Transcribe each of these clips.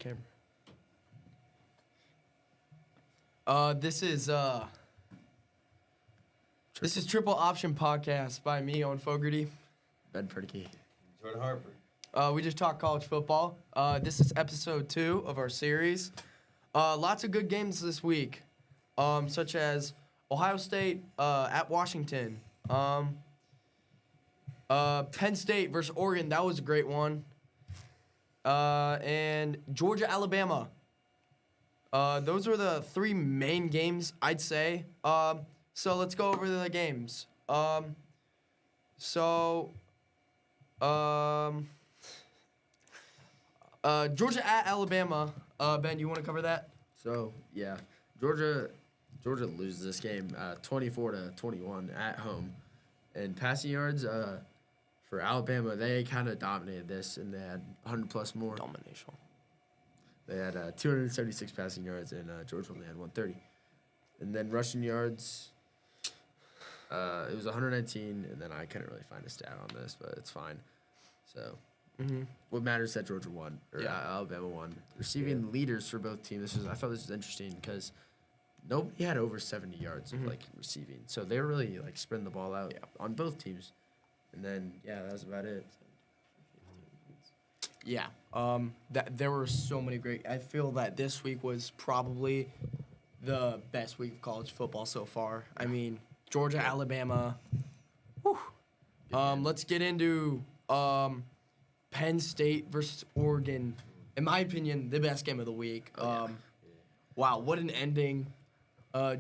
camera. This is Triple Option Podcast by me, Owen Fogarty. Ben Pritke. Jordan Harper. We just talk college football. This is episode 2 of our series. Lots of good games this week, such as Ohio State at Washington. Penn State versus Oregon. That was a great one. And Georgia, Alabama. Those were the 3 main games, I'd say. So let's go over the games. Georgia at Alabama. Ben, you want to cover that? So, yeah, Georgia loses this game 24-21 at home. And passing yards for Alabama, they kind of dominated this, and they had 100-plus more. Domination. They had 276 passing yards, and Georgia only had 130. And then rushing yards, it was 119, and then I couldn't really find a stat on this, but it's fine. So, what matters is that Georgia won, or Alabama won. Receiving leaders for both teams. I thought this was interesting because nobody had over 70 yards of receiving, so they were really spreading the ball out on both teams. And then that was about it. Yeah. There were so many great. I feel that this week was probably the best week of college football so far. I mean, Georgia, Alabama. Whew. Let's get into Penn State versus Oregon. In my opinion, the best game of the week. Wow, what an ending.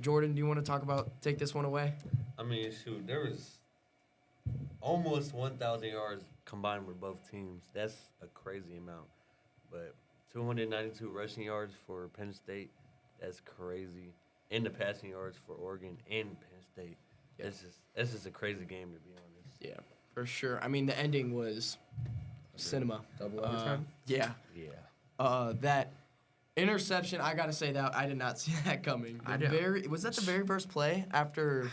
Jordan, do you want to take this one away? I mean, shoot, there was almost 1,000 yards combined with both teams. That's a crazy amount. But 292 rushing yards for Penn State, that's crazy. And the passing yards for Oregon and Penn State. Yeah. It's just a crazy game, to be honest. Yeah, for sure. I mean, the ending was cinema. Double overtime? Yeah. Yeah. That interception, I got to say that I did not see that coming. Was that the very first play after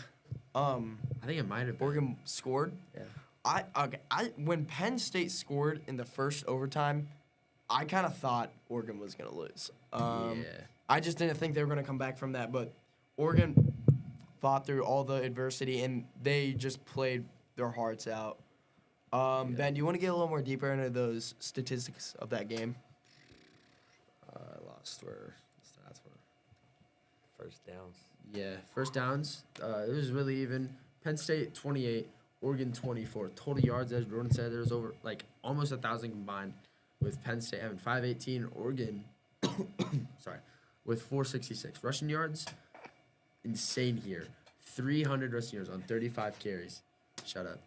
I think it might have been. Oregon scored? Yeah. When Penn State scored in the first overtime, I kind of thought Oregon was going to lose. I just didn't think they were going to come back from that, but Oregon fought through all the adversity, and they just played their hearts out. Ben, do you want to get a little more deeper into those statistics of that game? I lost where the stats were. First downs. Yeah, first downs. It was really even. Penn State 28, Oregon 24. Total yards, as Jordan said, there was over almost 1,000 combined, with Penn State having 518, Oregon, with 466. Rushing yards, insane here. 300 rushing yards on 35 carries. Shut up.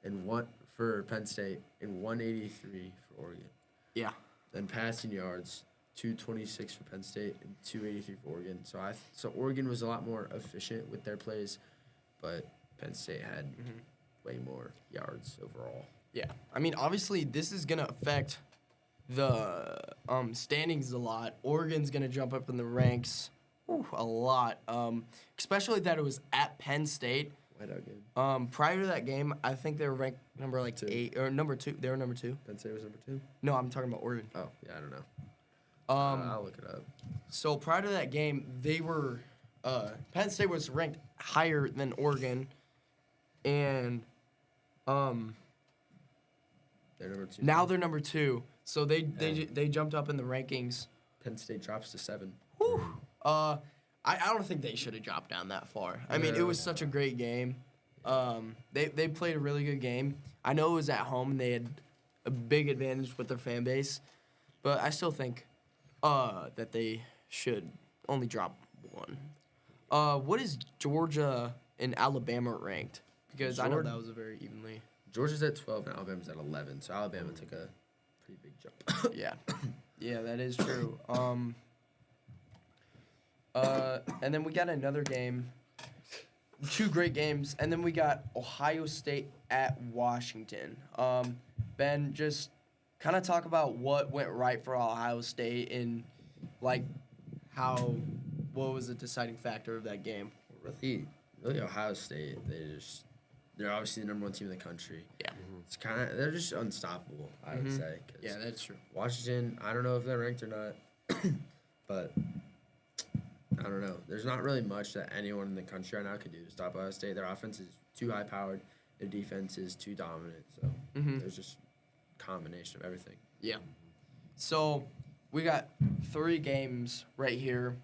And 1 for Penn State and 183 for Oregon. Yeah. Then passing yards, 226 for Penn State and 283 for Oregon. So Oregon was a lot more efficient with their plays, but Penn State had way more yards overall. Yeah. I mean, obviously, this is going to affect the standings a lot. Oregon's going to jump up in the ranks a lot, especially that it was at Penn State. Whiteout game. Prior to that game, I think they were ranked number 8 or number 2. They were number 2. Penn State was number 2? No, I'm talking about Oregon. Oh, yeah, I don't know. I'll look it up. So prior to that game, they were Penn State was ranked higher than Oregon, and They're number 2. now they're number 2. So they jumped up in the rankings. Penn State drops to 7. Whew. I don't think they should have dropped down that far. I mean, it was such a great game. They played a really good game. I know it was at home and they had a big advantage with their fan base, but I still think that they should only drop 1. What is Georgia and Alabama ranked? Because I know that was a very evenly. Georgia's at 12 and Alabama's at 11, so Alabama took a pretty big jump. Yeah, that is true. And then we got another game, 2 great games, and then we got Ohio State at Washington. Ben, just kind of talk about what went right for Ohio State and what was the deciding factor of that game. Really, Ohio State, they're obviously the number 1 team in the country. Yeah. They're just unstoppable, I would say. Yeah, that's true. Washington, I don't know if they're ranked or not. But I don't know. There's not really much that anyone in the country right now could do to stop Ohio State. Their offense is too high powered. Their defense is too dominant. So Mhm. there's just a combination of everything. Yeah. So we got 3 games right here,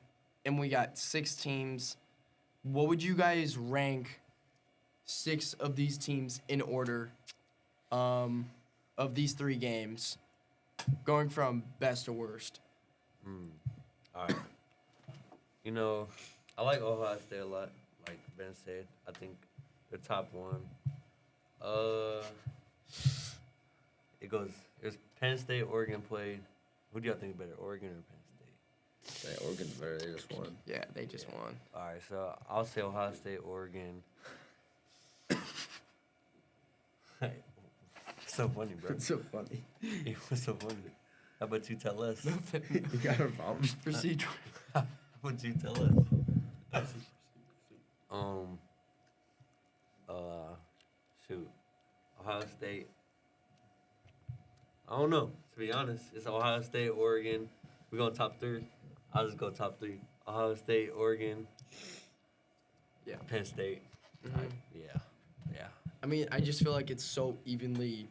and we got 6 teams. What would you guys rank 6 of these teams in order of these 3 games, going from best to worst? All right. You know, I like Ohio State a lot. Like Ben said, I think the top one. There's Penn State, Oregon played. Who do y'all think better, Oregon or Penn State? Yeah, Oregon's better. They just won. Yeah, they just won. All right, so I'll say Ohio State, Oregon. So funny, bro. It's so funny. It was so funny. How about you tell us? You got a problem? Proceed. How about you tell us? Shoot, Ohio State. I don't know. To be honest, it's Ohio State, Oregon. We going top 3. I'll just go top 3. Ohio State, Oregon. Yeah. Penn State. Mhm. Yeah. I mean, I just feel like it's so evenly.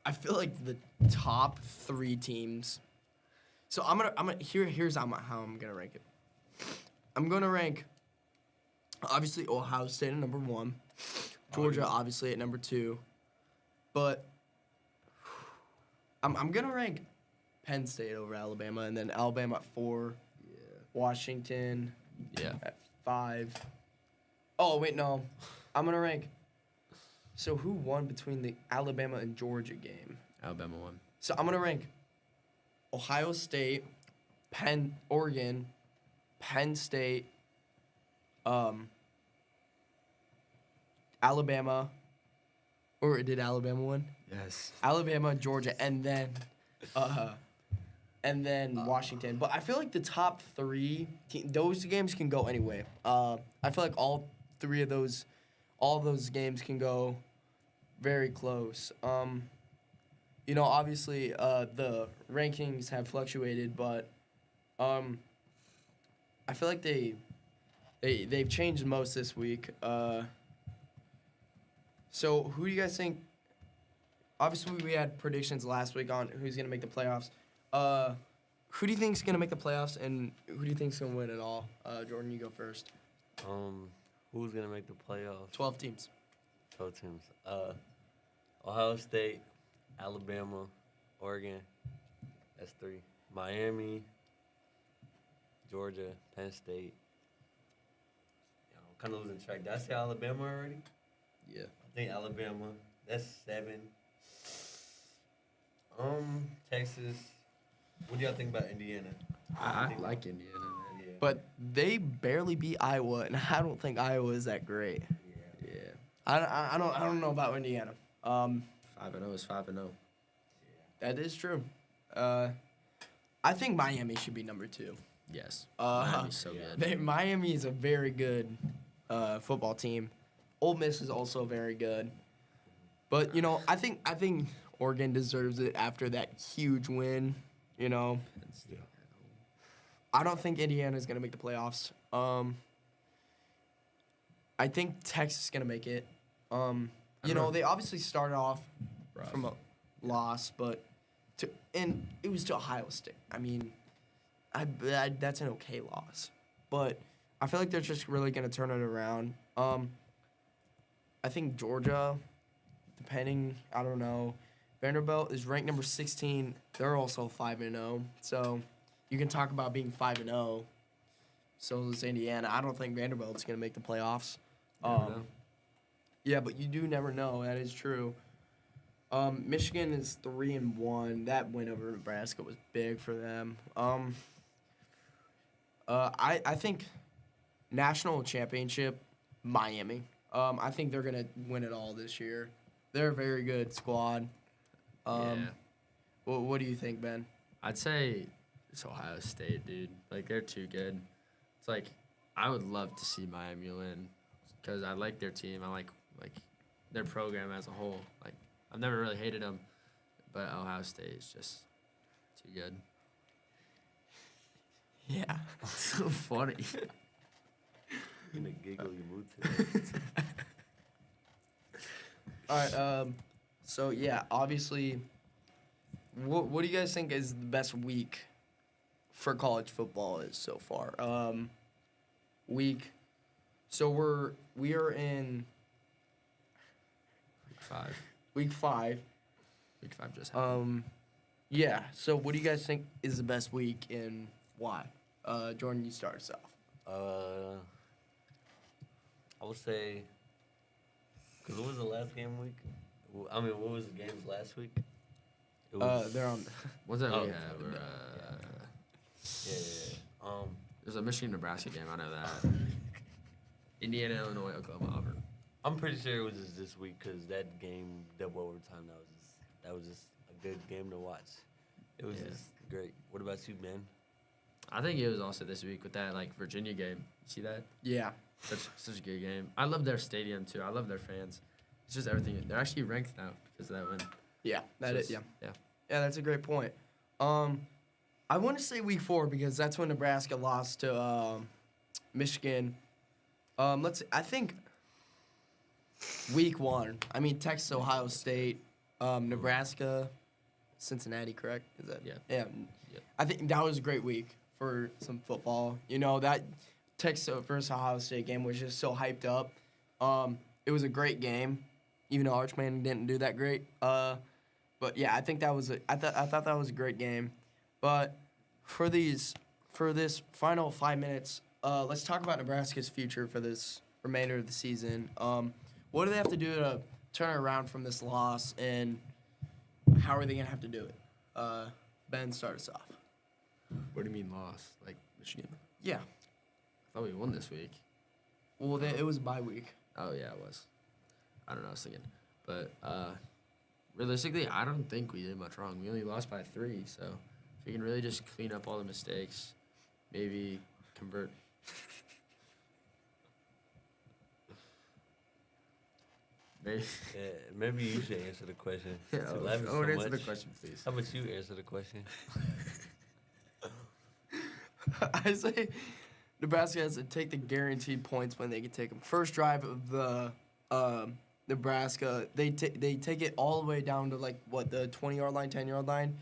I feel like the top 3 teams. So here's how I'm gonna rank it. I'm gonna rank obviously Ohio State at number 1, Georgia obviously at number 2, but I'm gonna rank Penn State over Alabama, and then Alabama at 4, Yeah. Washington Yeah. at 5. Oh wait, no, I'm gonna rank. So who won between the Alabama and Georgia game? Alabama won. So I'm gonna rank Ohio State, Oregon, Penn State, Alabama, or did Alabama win? Yes. Alabama, Georgia, and then Washington. But I feel like the top 3, those games can go anyway. I feel like all those games can go very close. Obviously, the rankings have fluctuated, but I feel like they've changed most this week. So who do you guys think? Obviously, we had predictions last week on who's gonna make the playoffs. Who do you think's gonna make the playoffs, and who do you think's gonna win it all? Jordan, you go first. Who's gonna make the playoffs? 12 teams. 12 teams. Ohio State, Alabama, Oregon. That's 3. Miami, Georgia, Penn State. I'm kind of losing track. Did I say Alabama already? Yeah. I think Alabama. That's 7. Texas. What do y'all think about Indiana? I like Indiana, man. Yeah. But they barely beat Iowa, and I don't think Iowa is that great. Yeah. Yeah. I don't know about Indiana. 5-0 is 5-0. That is true. I think Miami should be number 2. Yes. Miami's so yeah. good. Miami is a very good football team. Ole Miss is also very good. But I think Oregon deserves it after that huge win. Penn State. I don't think Indiana is gonna make the playoffs. I think Texas is gonna make it. They obviously started off Rough. from a loss, but it was to Ohio State. I mean, that's an okay loss, but I feel like they're just really gonna turn it around. I think Georgia, I don't know. Vanderbilt is ranked number 16. They're also 5-0. So you can talk about being 5-0. So is Indiana. I don't think Vanderbilt's gonna make the playoffs. Never know. Yeah, but you do never know. That is true. Michigan is 3-1. That win over Nebraska was big for them. I think national championship, Miami. I think they're gonna win it all this year. They're a very good squad. Yeah. What do you think, Ben? I'd say it's Ohio State, dude. Like, they're too good. It's like, I would love to see Miami win because I like their team. I like their program as a whole. Like, I've never really hated them, but Ohio State is just too good. Yeah. so funny. In a giggly mood today. All right. So yeah, obviously, what do you guys think is the best week for college football is so far? Week. So we are in Week 5. week 5. Week 5 just happened. Yeah. So what do you guys think is the best week and why? Jordan, you start us off. I would say, because what was the last game week? I mean, what was the games last week? It was, They're on. What's that oh, we have? no, yeah. There's a Michigan-Nebraska game. I know that. Indiana, Illinois, Oklahoma, Auburn. I'm pretty sure it was just this week because that game, double overtime, that was just a good game to watch. It was Yeah. just great. What about you, man? I think it was also this week with that Virginia game. You see that? Yeah. Such a good game. I love their stadium too. I love their fans. It's just everything. They're actually ranked now because of that win. Yeah. That So is. Yeah. Yeah. Yeah, that's a great point. I want to say week 4 because that's when Nebraska lost to Michigan. I think week 1. I mean, Texas, Ohio State, Nebraska, Cincinnati. Correct? Is that? Yeah. Yeah. Yeah. I think that was a great week for some football. You know, that Texas versus Ohio State game was just so hyped up. It was a great game, even though Arch Manning didn't do that great. But yeah, I think I thought that was a great game. But for this final 5 minutes, let's talk about Nebraska's future for this remainder of the season. What do they have to do to turn around from this loss, and how are they gonna have to do it? Ben, start us off. What do you mean lost? Like Michigan? Yeah. I thought we won this week. Well, it was a bye week. Oh yeah, it was. I don't know. I was thinking, but realistically, I don't think we did much wrong. We only lost by 3, so if we can really just clean up all the mistakes, maybe convert. Maybe. Yeah, maybe you should answer the question. Yeah, Since I have it I would so answer the much. question, please. How about you answer the question? I say Nebraska has to take the guaranteed points when they can take them. First drive of the Nebraska, they take it all the way down to the 20-yard line, 10-yard line.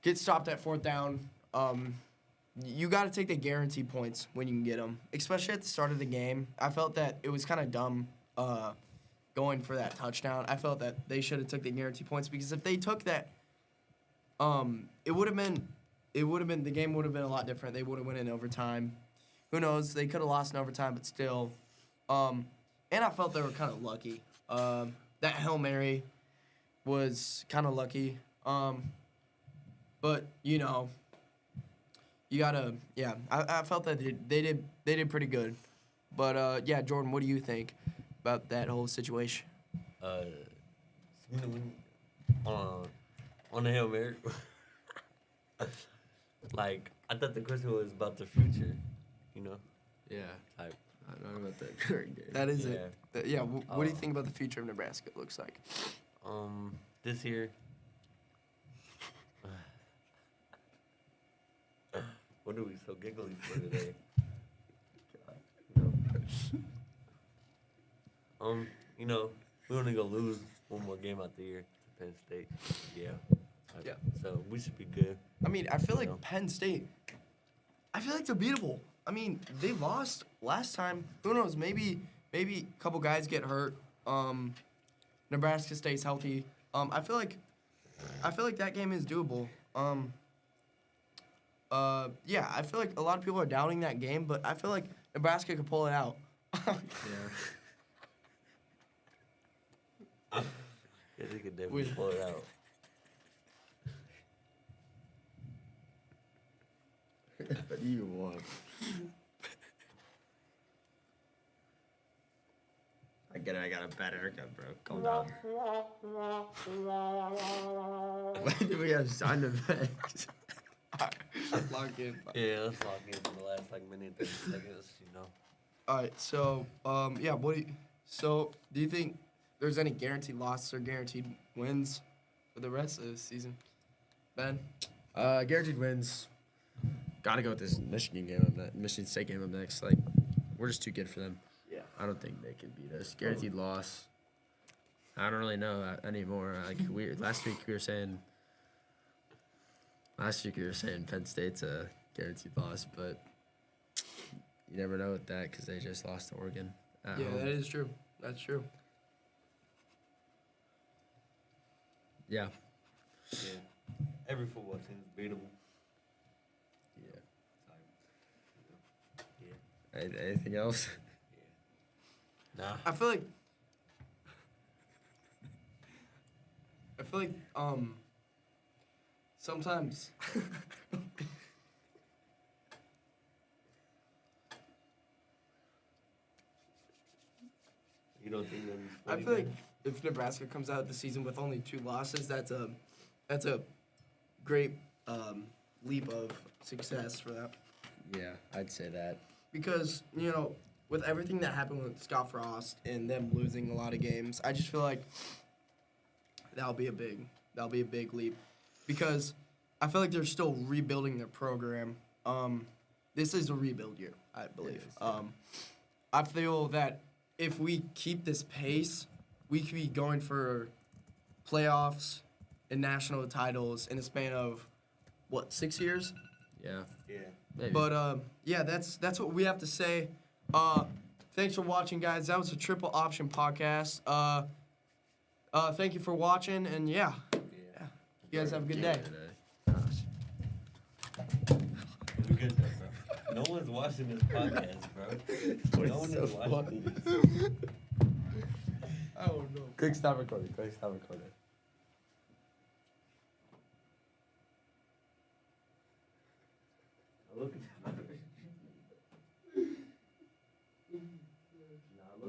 Get stopped at 4th down. You got to take the guaranteed points when you can get them, especially at the start of the game. I felt that it was kind of dumb going for that touchdown. I felt that they should have took the guaranteed points because if they took that, it would have been the game would have been a lot different. They would have went in overtime. Who knows? They could have lost in overtime, but still. And I felt they were kind of lucky. That Hail Mary was kind of lucky. But you know, you gotta. Yeah, I felt that they did pretty good. But yeah, Jordan, what do you think about that whole situation? On the Hail Mary, like I thought the question was about the future, you know. Yeah. Type. I don't know about that current game. That is Yeah. it. Yeah. What do you think about the future of Nebraska? It looks like. This year. What are we so giggly for today? You know, we're only gonna lose one more game out the year to Penn State. Yeah. Yeah. So we should be good. I mean, I feel like Yeah. Penn State. I feel like they're beatable. I mean, they lost last time. Who knows? Maybe a couple guys get hurt. Nebraska stays healthy. I feel like that game is doable. Yeah, I feel like a lot of people are doubting that game, but I feel like Nebraska could pull it out. Yeah. Yeah, they could definitely Wait. pull it out. What do you want? I get it. I got a bad haircut, bro. Calm down. Why do we have sound effects? Lock in. Yeah, let's lock in for the last minute, 30 seconds, you know. All right. So, yeah. Do you think there's any guaranteed losses or guaranteed wins for the rest of the season? Ben? Guaranteed wins. Gotta go with this Michigan game up next. Michigan State game up next. Like, we're just too good for them. Yeah. I don't think they can beat us. Guaranteed loss. I don't really know anymore. Like last week we were saying Penn State's a guaranteed loss, but you never know with that because they just lost to Oregon. At Yeah, home. that is true. That's true. Yeah. Yeah. Every football team is beatable. Yeah. Yeah. Anything else? Nah. I feel like sometimes You don't think that'd be I funny, feel like man? if Nebraska comes out the season with only 2 losses, that's a great leap of success for that. Yeah, I'd say that. Because, you know, with everything that happened with Scott Frost and them losing a lot of games, I just feel like that'll be a big leap. Because I feel like they're still rebuilding their program. This is a rebuild year, I believe. I feel that if we keep this pace, we could be going for playoffs and national titles in a span of, 6 years? Yeah. Yeah. Maybe. But yeah, that's what we have to say. Thanks for watching, guys. That was a Triple Option podcast. Thank you for watching, and yeah, you guys have a good day. We're good though, bro. No one's watching this podcast, bro. No one is watching this. I don't know. Quick stop recording. Look at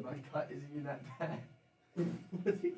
My cut isn't even that bad. that.